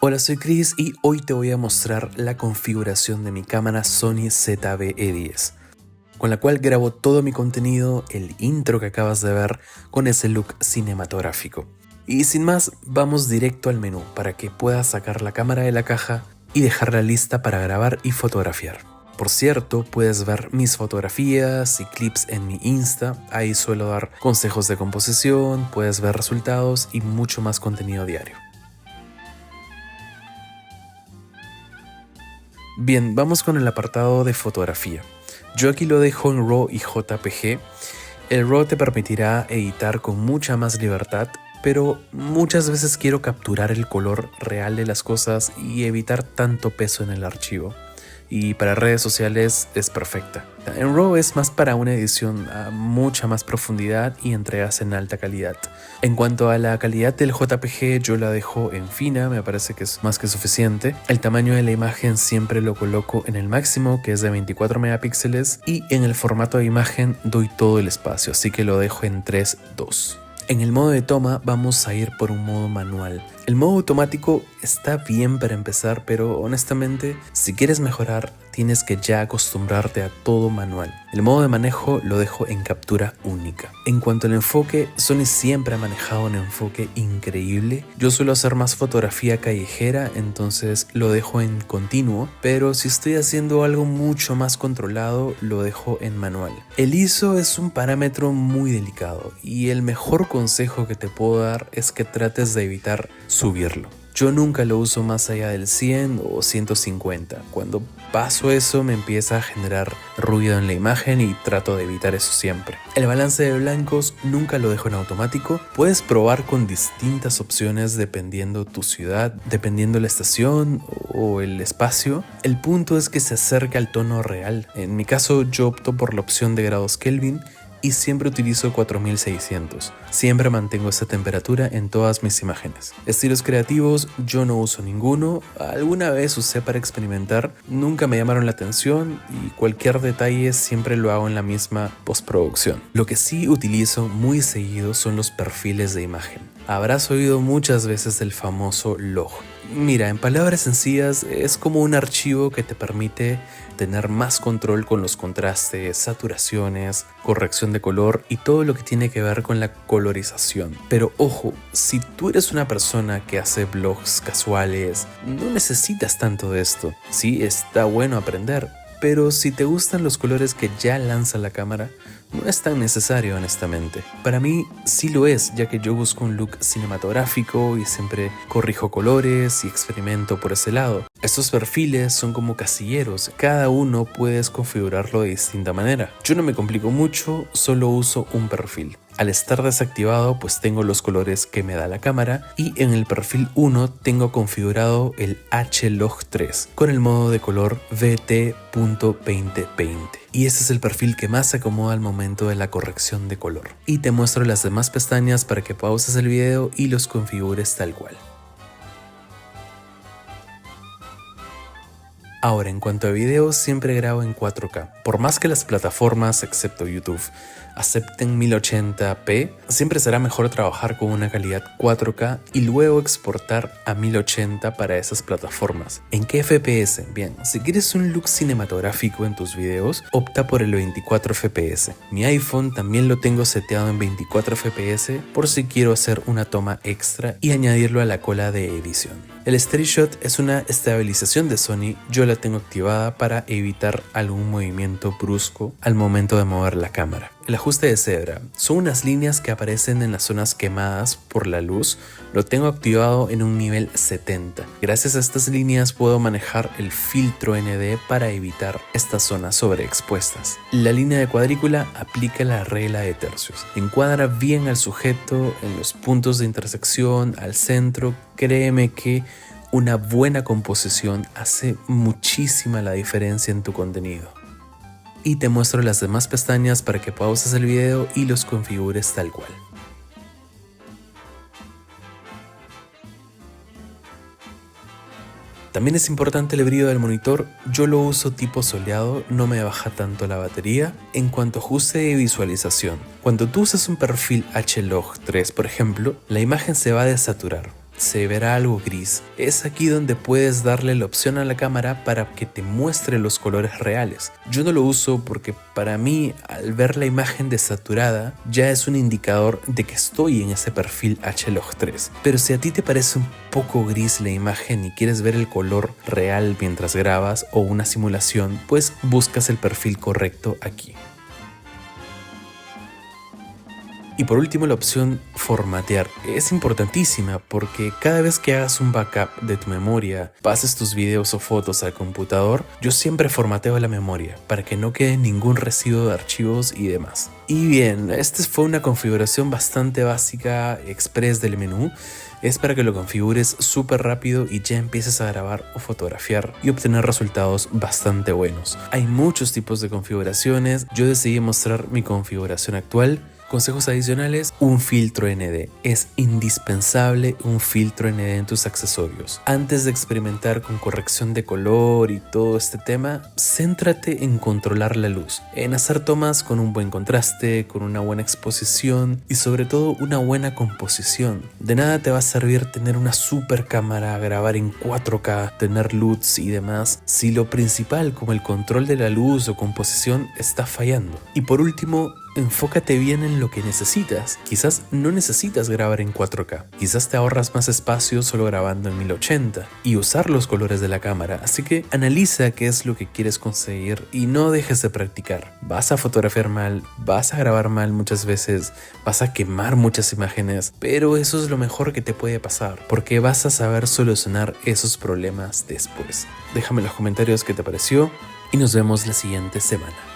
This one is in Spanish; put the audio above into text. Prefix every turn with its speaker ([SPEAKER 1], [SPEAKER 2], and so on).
[SPEAKER 1] Hola, soy Chris y hoy te voy a mostrar la configuración de mi cámara Sony ZV-E10, con la cual grabo todo mi contenido, el intro que acabas de ver, con ese look cinematográfico. Y sin más, vamos directo al menú para que puedas sacar la cámara de la caja y dejarla lista para grabar y fotografiar. Por cierto, puedes ver mis fotografías y clips en mi Insta, ahí suelo dar consejos de composición, puedes ver resultados y mucho más contenido diario. Bien, vamos con el apartado de fotografía. Yo aquí lo dejo en RAW y JPG. El RAW te permitirá editar con mucha más libertad, pero muchas veces quiero capturar el color real de las cosas y evitar tanto peso en el archivo. Y para redes sociales es perfecta. En RAW es más para una edición a mucha más profundidad y entregas en alta calidad. En cuanto a la calidad del JPG, yo la dejo en fina, me parece que es más que suficiente. El tamaño de la imagen siempre lo coloco en el máximo, que es de 24 megapíxeles, y en el formato de imagen doy todo el espacio, así que lo dejo en 3:2. En el modo de toma vamos a ir por un modo manual. El modo automático está bien para empezar, pero honestamente, si quieres mejorar, tienes que ya acostumbrarte a todo manual. El modo de manejo lo dejo en captura única. En cuanto al enfoque, Sony siempre ha manejado un enfoque increíble. Yo suelo hacer más fotografía callejera, entonces lo dejo en continuo, pero si estoy haciendo algo mucho más controlado, lo dejo en manual. El ISO es un parámetro muy delicado y el mejor consejo que te puedo dar es que trates de evitar subirlo. Yo nunca lo uso más allá del 100 o 150. Cuando paso eso me empieza a generar ruido en la imagen y trato de evitar eso siempre. El balance de blancos nunca lo dejo en automático. Puedes probar con distintas opciones dependiendo tu ciudad, dependiendo la estación o el espacio. El punto es que se acerque al tono real. En mi caso yo opto por la opción de grados Kelvin y siempre utilizo 4600. Siempre mantengo esa temperatura en todas mis imágenes. Estilos creativos yo no uso ninguno. Alguna vez usé para experimentar, nunca me llamaron la atención y cualquier detalle siempre lo hago en la misma postproducción. Lo que sí utilizo muy seguido son los perfiles de imagen. Habrás oído muchas veces del famoso log. Mira, en palabras sencillas, es como un archivo que te permite tener más control con los contrastes, saturaciones, corrección de color y todo lo que tiene que ver con la colorización. Pero ojo, si tú eres una persona que hace vlogs casuales, no necesitas tanto de esto. Sí, está bueno aprender, pero si te gustan los colores que ya lanza la cámara, no es tan necesario honestamente. Para mí sí lo es, ya que yo busco un look cinematográfico y siempre corrijo colores y experimento por ese lado. Estos perfiles son como casilleros, cada uno puedes configurarlo de distinta manera. Yo no me complico mucho, solo uso un perfil. Al estar desactivado pues tengo los colores que me da la cámara y en el perfil 1 tengo configurado el HLOG3 con el modo de color VT.2020 y este es el perfil que más se acomoda al momento de la corrección de color. Y te muestro las demás pestañas para que pauses el video y los configures tal cual. Ahora, en cuanto a videos, siempre grabo en 4K. Por más que las plataformas, excepto YouTube, acepten 1080p, siempre será mejor trabajar con una calidad 4K y luego exportar a 1080 para esas plataformas. ¿En qué FPS? Bien, si quieres un look cinematográfico en tus videos, opta por el 24 FPS. Mi iPhone también lo tengo seteado en 24 FPS por si quiero hacer una toma extra y añadirlo a la cola de edición. El Steady Shot es una estabilización de Sony, yo la tengo activada para evitar algún movimiento brusco al momento de mover la cámara. El ajuste de cebra son unas líneas que aparecen en las zonas quemadas por la luz, lo tengo activado en un nivel 70. Gracias a estas líneas puedo manejar el filtro ND para evitar estas zonas sobreexpuestas. La línea de cuadrícula aplica la regla de tercios, encuadra bien al sujeto en los puntos de intersección, al centro. Créeme que una buena composición hace muchísima la diferencia en tu contenido. Y te muestro las demás pestañas para que pauses el video y los configures tal cual. También es importante el brillo del monitor, yo lo uso tipo soleado, no me baja tanto la batería. En cuanto a ajuste de visualización, cuando tú usas un perfil HLOG3 por ejemplo, la imagen se va a desaturar. se verá algo gris. Es aquí donde puedes darle la opción a la cámara para que te muestre los colores reales. Yo no lo uso porque para mí, al ver la imagen desaturada, ya es un indicador de que estoy en ese perfil H-Log3. Pero si a ti te parece un poco gris la imagen y quieres ver el color real mientras grabas o una simulación, pues buscas el perfil correcto aquí. Y por último, la opción formatear es importantísima porque cada vez que hagas un backup de tu memoria, pases tus videos o fotos al computador, yo siempre formateo la memoria para que no quede ningún residuo de archivos y demás. Y bien, esta fue una configuración bastante básica express del menú. Es para que lo configures súper rápido y ya empieces a grabar o fotografiar y obtener resultados bastante buenos. Hay muchos tipos de configuraciones, yo decidí mostrar mi configuración actual. Consejos adicionales: un filtro ND. Es indispensable un filtro ND en tus accesorios. Antes de experimentar con corrección de color y todo este tema, céntrate en controlar la luz, en hacer tomas con un buen contraste, con una buena exposición y sobre todo una buena composición. De nada te va a servir tener una super cámara, grabar en 4K, tener LUTs y demás, si lo principal como el control de la luz o composición está fallando. Y por último, enfócate bien en lo que necesitas. Quizás no necesitas grabar en 4K, quizás te ahorras más espacio solo grabando en 1080 y usar los colores de la cámara, así que analiza qué es lo que quieres conseguir y no dejes de practicar. Vas a fotografiar mal, vas a grabar mal muchas veces, vas a quemar muchas imágenes, pero eso es lo mejor que te puede pasar porque vas a saber solucionar esos problemas después. Déjame en los comentarios qué te pareció y nos vemos la siguiente semana.